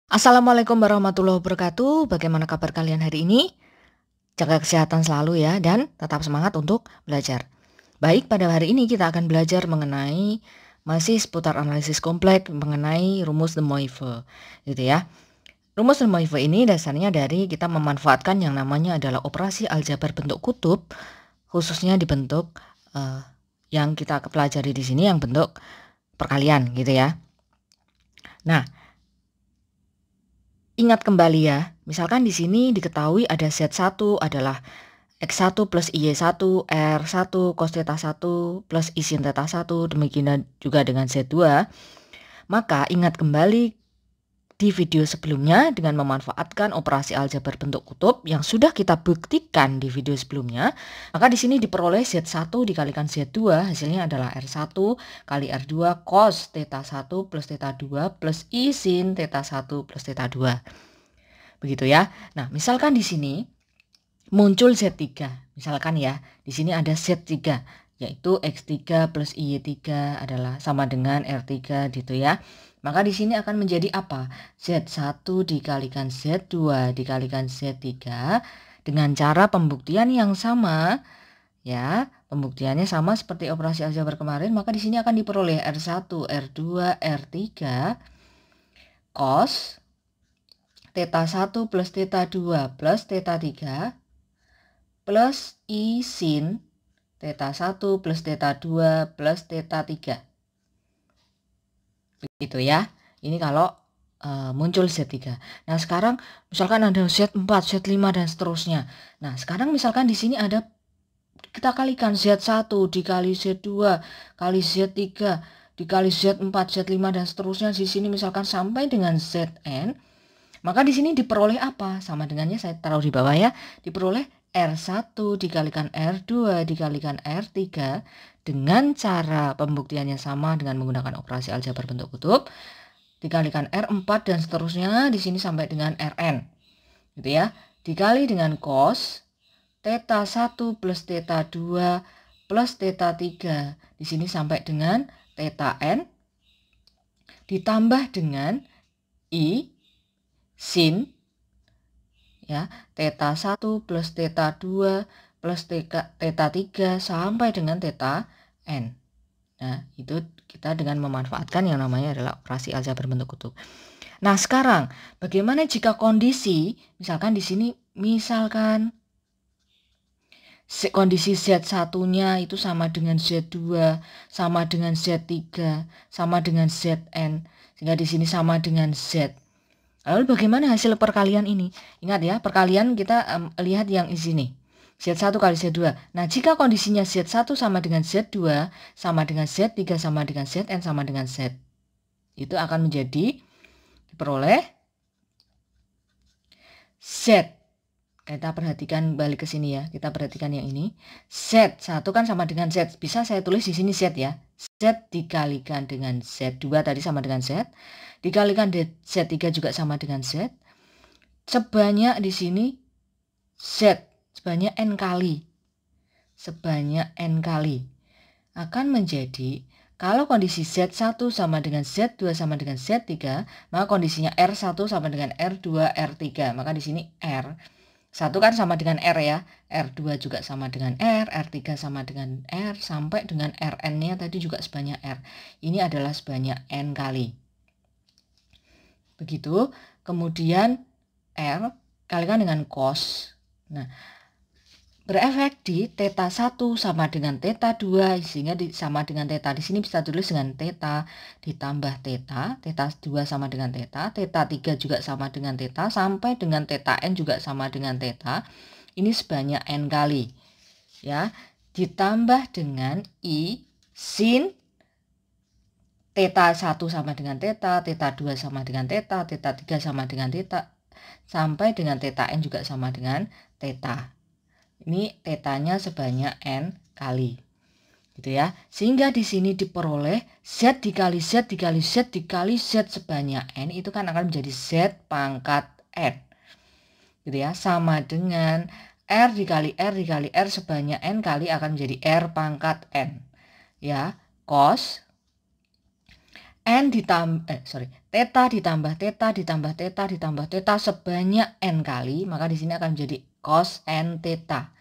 Assalamualaikum warahmatullahi wabarakatuh. Bagaimana kabar kalian hari ini? Jaga kesehatan selalu ya dan tetap semangat untuk belajar. Baik, pada hari ini kita akan belajar mengenai masih seputar analisis kompleks mengenai rumus de Moivre, gitu ya. Rumus de Moivre ini dasarnya dari kita memanfaatkan yang namanya adalah operasi aljabar bentuk kutub, khususnya di bentuk yang kita pelajari di sini yang bentuk perkalian, gitu ya. Nah, ingat kembali ya, misalkan di sini diketahui ada Z1 adalah X1 plus Y1, R1 cos theta 1 plus I sin theta 1, demikian juga dengan Z2. Maka ingat kembali di video sebelumnya dengan memanfaatkan operasi aljabar bentuk kutub yang sudah kita buktikan di video sebelumnya, maka di sini diperoleh Z1 dikalikan Z2, hasilnya adalah R1 kali R2 cos theta 1 plus theta 2 plus I sin theta 1 plus theta 2. Begitu ya. Nah, misalkan di sini muncul Z3. Misalkan ya, di sini ada Z3 yaitu X3 plus Y3 adalah sama dengan R3 gitu ya. Maka di sini akan menjadi apa? Z1 dikalikan Z2 dikalikan Z3 dengan cara pembuktian yang sama ya. Pembuktiannya sama seperti operasi aljabar kemarin, maka di sini akan diperoleh R1, R2, R3 cos theta 1 plus theta 2 plus theta 3 plus I sin theta 1 plus theta 2 plus theta 3. Begitu ya. Ini kalau muncul Z3. Nah, sekarang misalkan ada Z4, Z5 dan seterusnya. Nah, sekarang misalkan di sini ada kita kalikan Z1 dikali Z2 kali Z3 dikali Z4, Z5 dan seterusnya di sini misalkan sampai dengan Zn. Maka di sini diperoleh apa? Sama dengannya saya taruh di bawah ya. Diperoleh R1 dikalikan R2 dikalikan R3 dengan cara pembuktiannya sama dengan menggunakan operasi aljabar bentuk kutub dikalikan R4 dan seterusnya di sini sampai dengan Rn. Gitu ya. Dikali dengan cos theta 1 plus theta 2 plus theta 3 di sini sampai dengan theta n ditambah dengan I sin ya theta 1 plus theta 2 plus theta 3 sampai dengan theta n. Nah, itu kita dengan memanfaatkan yang namanya adalah operasi aljabar bentuk kutub. Nah, sekarang bagaimana jika kondisi misalkan di sini misalkan kondisi Z1-nya itu sama dengan Z2, sama dengan Z3, sama dengan Zn, sehingga di sini sama dengan Z. Lalu bagaimana hasil perkalian ini? Ingat ya, perkalian kita lihat yang di sini. Z1 kali Z2. Nah, jika kondisinya Z1 sama dengan Z2, sama dengan Z3, sama dengan Zn, sama dengan Z. Itu akan menjadi diperoleh Z. Kita perhatikan balik ke sini ya. Kita perhatikan yang ini. Z1 kan sama dengan Z. Bisa saya tulis di sini Z ya. Z dikalikan dengan Z2 tadi sama dengan Z. Dikalikan Z3 juga sama dengan Z. Sebanyak di sini Z. Sebanyak N kali. Sebanyak N kali. Akan menjadi, kalau kondisi Z1 sama dengan Z2 sama dengan Z3, maka kondisinya R1 sama dengan R2, R3. Maka di sini R. 1 kan sama dengan R ya. R2 juga sama dengan R. R3 sama dengan R. Sampai dengan Rn-nya tadi juga sebanyak R. Ini adalah sebanyak N kali. Begitu. Kemudian R kalikan dengan cos. Nah, berefek di theta 1 sama dengan theta 2 sehingga sama dengan theta. Di sini bisa tulis dengan theta ditambah theta. Theta 2 sama dengan theta. Theta 3 juga sama dengan theta. Sampai dengan theta n juga sama dengan theta. Ini sebanyak n kali. Ya, ditambah dengan I sin theta 1 sama dengan theta. Theta 2 sama dengan theta. Theta 3 sama dengan theta. Sampai dengan theta n juga sama dengan theta. Ini tetanya sebanyak n kali. Gitu ya. Sehingga di sini diperoleh Z dikali Z dikali Z dikali Z sebanyak n itu kan akan menjadi Z pangkat n. Gitu ya. Sama dengan R dikali R sebanyak n kali akan menjadi R pangkat n. Ya, cos n ditambah Theta ditambah theta ditambah theta ditambah theta sebanyak n kali, maka di sini akan menjadi cos n theta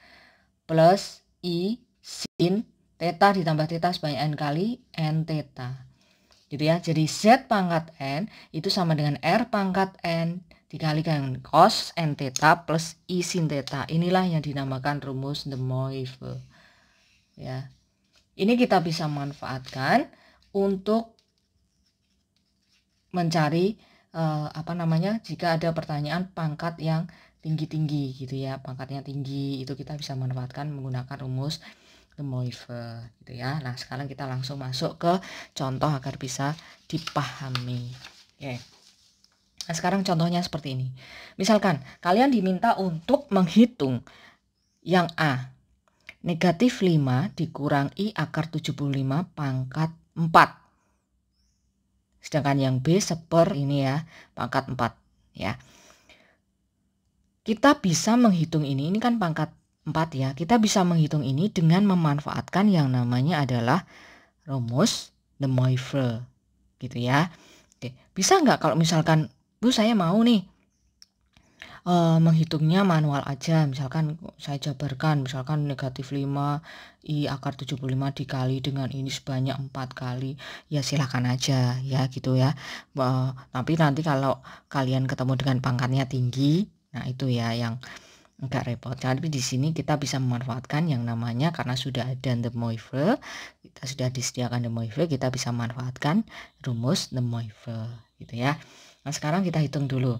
plus I sin theta ditambah theta sebanyak n kali n theta. Gitu ya. Jadi Z pangkat n itu sama dengan R pangkat n dikalikan cos n theta plus I sin theta. Inilah yang dinamakan rumus de Moivre. Ya. Ini kita bisa manfaatkan untuk mencari jika ada pertanyaan pangkat yang tinggi-tinggi gitu ya, pangkatnya tinggi, itu kita bisa manfaatkan menggunakan rumus de Moivre gitu ya. Nah, sekarang kita langsung masuk ke contoh agar bisa dipahami. Oke. Nah, sekarang contohnya seperti ini. Misalkan kalian diminta untuk menghitung yang A, negatif 5 dikurang I akar 75 pangkat 4. Sedangkan yang B seper ini ya, pangkat 4 ya. Kita bisa menghitung ini kan pangkat 4 ya. Kita bisa menghitung ini dengan memanfaatkan yang namanya adalah rumus de Moivre gitu ya. Oke, bisa nggak kalau misalkan Bu saya mau nih menghitungnya manual aja, misalkan saya jabarkan, misalkan negatif 5 I akar 75 dikali dengan ini sebanyak 4 kali, ya silahkan aja ya gitu ya. Tapi nanti kalau kalian ketemu dengan pangkatnya tinggi, nah itu ya yang agak repot. Tapi di sini kita bisa memanfaatkan yang namanya, karena sudah ada de Moivre, kita sudah disediakan de Moivre, kita bisa manfaatkan rumus de Moivre gitu ya. Nah sekarang kita hitung dulu.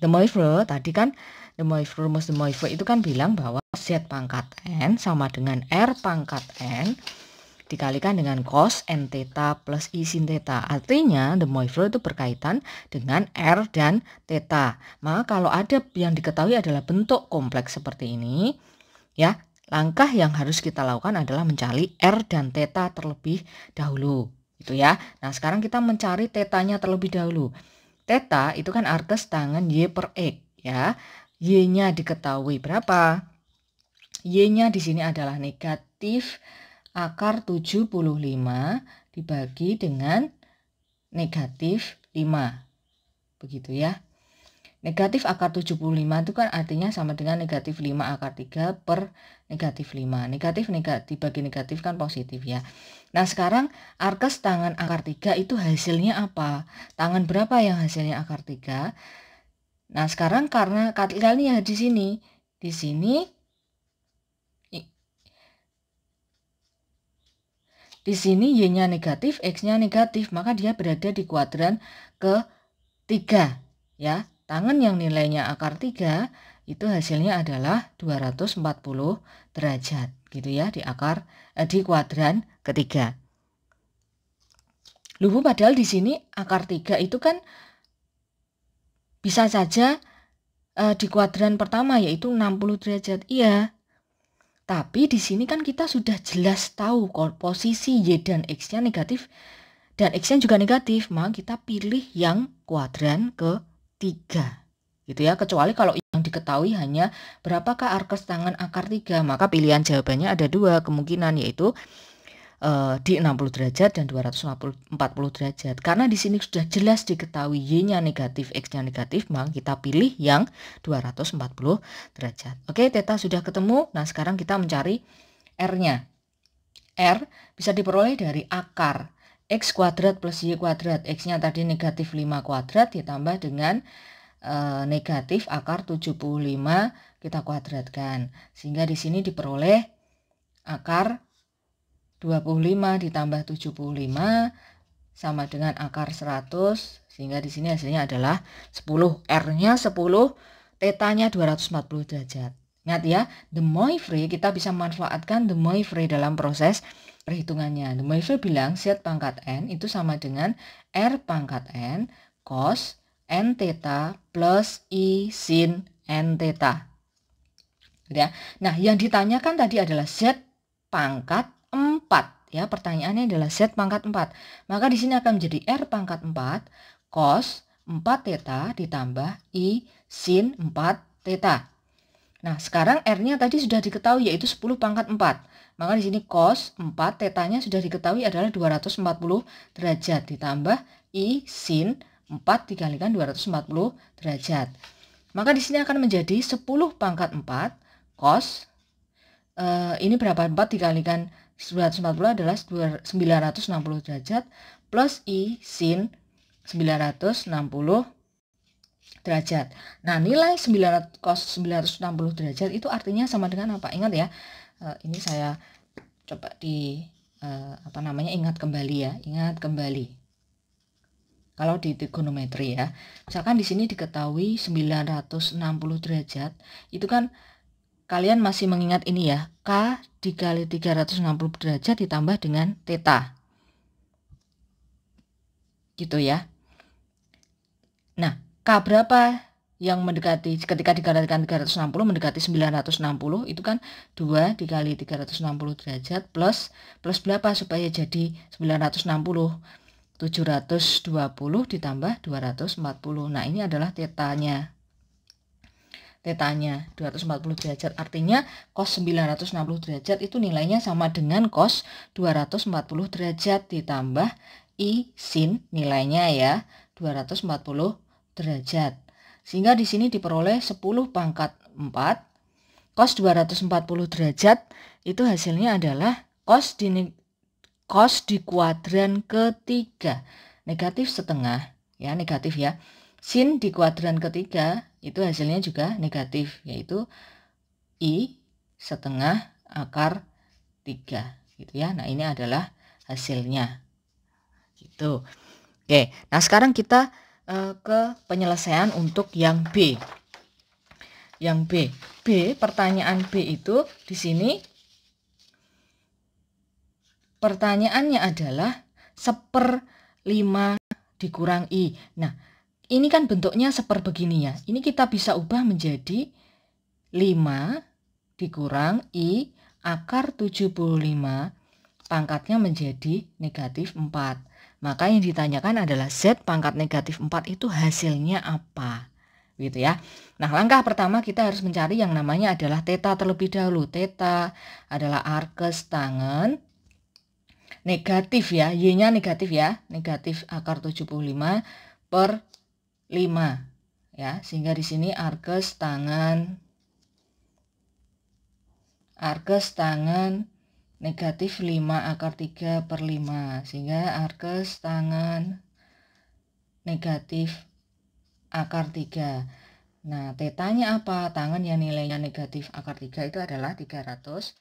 De Moivre tadi kan, rumus de Moivre itu kan bilang bahwa Z pangkat N sama dengan R pangkat N dikalikan dengan cos N theta plus I sin theta. Artinya de Moivre itu berkaitan dengan R dan theta. Maka kalau ada yang diketahui adalah bentuk kompleks seperti ini, ya, langkah yang harus kita lakukan adalah mencari R dan theta terlebih dahulu. Gitu ya. Nah sekarang kita mencari tetanya terlebih dahulu. Theta itu kan arkes tangen Y per X ya. Y-nya diketahui berapa? Y-nya di sini adalah negatif akar 75 dibagi dengan negatif 5. Begitu ya. Negatif akar 75 itu kan artinya sama dengan negatif 5 akar 3 per negatif 5. Negatif dibagi negatif kan positif ya. Nah sekarang arkes tangan akar 3 itu hasilnya apa? Tangan berapa yang hasilnya akar 3? Nah sekarang karena kalian lihat di sini Y-nya negatif, X-nya negatif, maka dia berada di kuadran ke-3 ya. Tangan yang nilainya akar 3 itu hasilnya adalah 240 derajat gitu ya di kuadran ketiga. Luhu padahal di sini akar 3 itu kan bisa saja di kuadran pertama yaitu 60 derajat. Iya. Tapi di sini kan kita sudah jelas tahu posisi Y dan X-nya negatif dan X-nya juga negatif, maka kita pilih yang kuadran ke-3 gitu ya. Kecuali kalau yang diketahui hanya berapakah arkes tangan akar 3, maka pilihan jawabannya ada 2 kemungkinan, yaitu di 60 derajat dan 240 derajat. Karena di sini sudah jelas diketahui Y-nya negatif, X-nya negatif, maka kita pilih yang 240 derajat. Oke, theta sudah ketemu. Nah, sekarang kita mencari R-nya. R bisa diperoleh dari akar X kuadrat plus Y kuadrat. X-nya tadi negatif 5 kuadrat ditambah dengan negatif akar 75 kita kuadratkan. Sehingga di sini diperoleh akar 25 ditambah 75 sama dengan akar 100, sehingga di sini hasilnya adalah 10. R-nya 10, theta-nya 240 derajat. Ingat ya, de Moivre kita bisa manfaatkan de Moivre dalam proses perhitungannya. De Moivre bilang Z pangkat N itu sama dengan R pangkat N cos N theta plus I sin N theta. Ya. Nah, yang ditanyakan tadi adalah Z pangkat 4 ya, pertanyaannya adalah Z pangkat 4. Maka di sini akan menjadi R pangkat 4 cos 4 theta ditambah I sin 4 theta. Nah, sekarang R-nya tadi sudah diketahui yaitu 10 pangkat 4. Maka di sini cos 4 theta-nya sudah diketahui adalah 240 derajat ditambah I sin 4 dikalikan 240 derajat. Maka di sini akan menjadi 10 pangkat 4 cos. Ini berapa? 4 dikalikan 240 adalah 960 derajat plus I sin 960 derajat. Nah, nilai 900 cos 960 derajat itu artinya sama dengan apa? Ingat ya. Ini saya coba ingat kembali ya. Ingat kembali. Kalau di trigonometri ya. Misalkan di sini diketahui 960 derajat, itu kan kalian masih mengingat ini ya, K dikali 360 derajat ditambah dengan theta. Gitu ya. Nah, K berapa yang mendekati, ketika dikalikan 360 mendekati 960, itu kan 2 dikali 360 derajat plus berapa supaya jadi 960? 720 ditambah 240. Nah, ini adalah tetanya. Tetanya 240 derajat, artinya cos 960 derajat itu nilainya sama dengan cos 240 derajat ditambah I sin nilainya ya 240 derajat. Sehingga di sini diperoleh 10 pangkat 4 cos 240 derajat itu hasilnya adalah cos di kuadran ketiga negatif setengah ya, negatif ya. Sin di kuadran ketiga itu hasilnya juga negatif, yaitu I setengah akar 3 gitu ya. Nah, ini adalah hasilnya gitu. Oke, nah sekarang kita ke penyelesaian untuk yang B. Yang B, pertanyaan B itu di sini pertanyaannya adalah 1/5 dikurang I. Nah, ini kan bentuknya begini ya. Ini kita bisa ubah menjadi 5 dikurang I akar 75 pangkatnya menjadi negatif 4. Maka yang ditanyakan adalah Z pangkat negatif 4 itu hasilnya apa? Gitu ya. Nah, langkah pertama kita harus mencari yang namanya adalah theta terlebih dahulu. Theta adalah arkes tangen negatif ya, Y-nya negatif ya, negatif akar 75 per 5 ya, sehingga di sini arkes tangen negatif 5 akar 3 per 5, sehingga arkes tangen negatif akar 3. Nah, tetanya apa? Tangen yang nilainya negatif akar 3 itu adalah 300.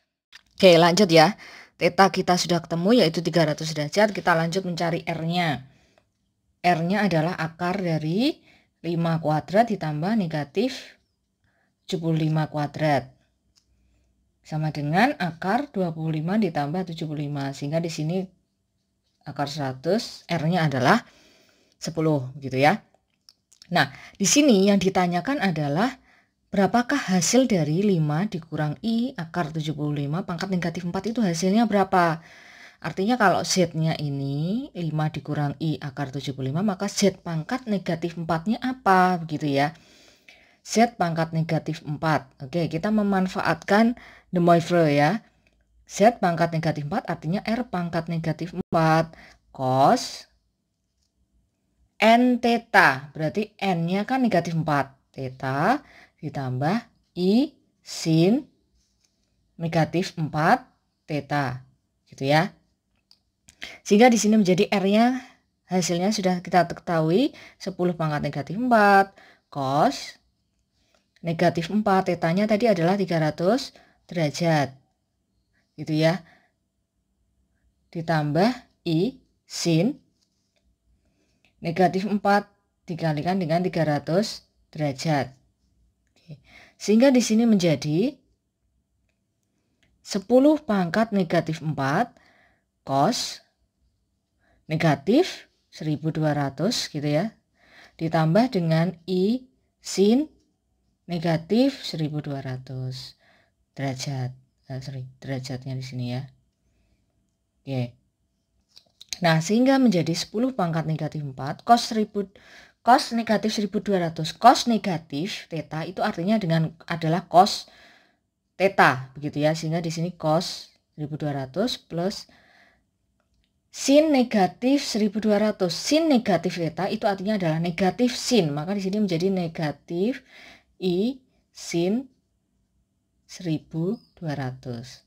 Oke, lanjut ya. Theta kita sudah ketemu yaitu 300 derajat. Kita lanjut mencari R-nya. R-nya adalah akar dari 5 kuadrat ditambah negatif 75 kuadrat. Sama dengan akar 25 ditambah 75. Sehingga di sini akar 100, R-nya adalah 10 gitu ya. Nah, di sini yang ditanyakan adalah berapakah hasil dari 5 dikurang I akar 75 pangkat negatif 4 itu hasilnya berapa? Artinya kalau Z-nya ini 5 dikurang I akar 75, maka Z pangkat negatif 4-nya apa? Begitu ya. Z pangkat negatif 4. Oke, kita memanfaatkan de Moivre ya. Z pangkat negatif 4 artinya R pangkat negatif 4 cos N theta. Berarti N-nya kan negatif 4. Theta ditambah I sin negatif 4 theta gitu ya. Sehingga di sini menjadi R-nya hasilnya sudah kita ketahui 10 pangkat negatif 4 cos negatif 4 tetanya tadi adalah 300 derajat gitu ya. Ditambah I sin negatif 4 dikalikan dengan 300 derajat. Sehingga di sini menjadi 10 pangkat negatif 4 cos negatif 1200 gitu ya. Ditambah dengan I sin negatif 1200 derajat. Derajatnya di sini ya. Oke. Nah, sehingga menjadi 10 pangkat negatif 4 cos negatif 1200. Cos negatif theta itu artinya adalah cos theta begitu ya, sehingga di sini cos 1200 plus sin negatif 1200. Sin negatif theta itu artinya adalah negatif sin. Maka di sini menjadi negatif I sin 1200.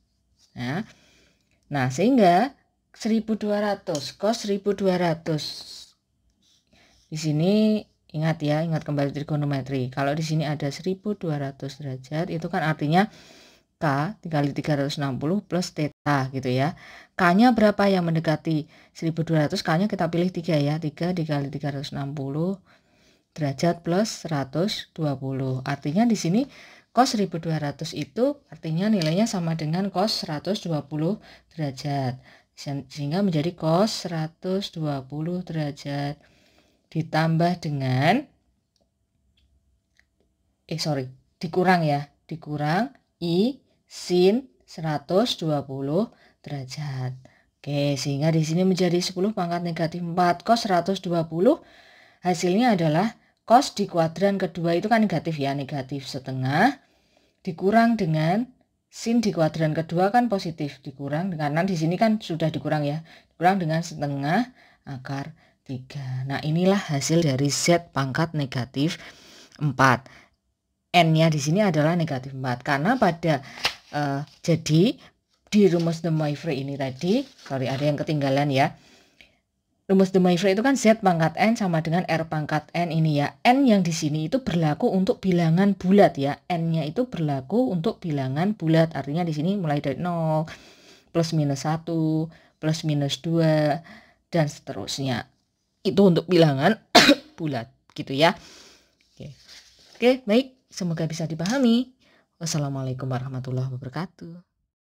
Nah, sehingga 1200 cos 1200. Di sini ingat ya, ingat kembali trigonometri. Kalau di sini ada 1200 derajat, itu kan artinya K dikali 360 plus theta gitu ya. K-nya berapa yang mendekati 1200? K-nya kita pilih 3 ya. 3 dikali 360 derajat plus 120. Artinya di sini cos 1200 itu artinya nilainya sama dengan cos 120 derajat. Sehingga menjadi cos 120 derajat ditambah dengan dikurang ya. Dikurang I sin 120 derajat. Oke, sehingga di sini menjadi 10 pangkat negatif 4 cos 120. Hasilnya adalah cos di kuadran kedua itu kan negatif ya, negatif setengah dikurang dengan sin di kuadran kedua kan positif, dikurang karena di sini kan sudah dikurang ya, dikurang dengan setengah akar 3. Nah, inilah hasil dari Z pangkat negatif 4. N-nya di sini adalah negatif 4 karena pada jadi di rumus de Moivre ini tadi, ada yang ketinggalan ya. Rumus de Moivre itu kan Z pangkat N sama dengan R pangkat N ini ya. N yang di sini itu berlaku untuk bilangan bulat ya. N-nya itu berlaku untuk bilangan bulat. Artinya di sini mulai dari 0, plus minus 1, plus minus 2, dan seterusnya. Itu untuk bilangan bulat gitu ya. Oke, baik. Semoga bisa dipahami. Wassalamualaikum warahmatullahi wabarakatuh.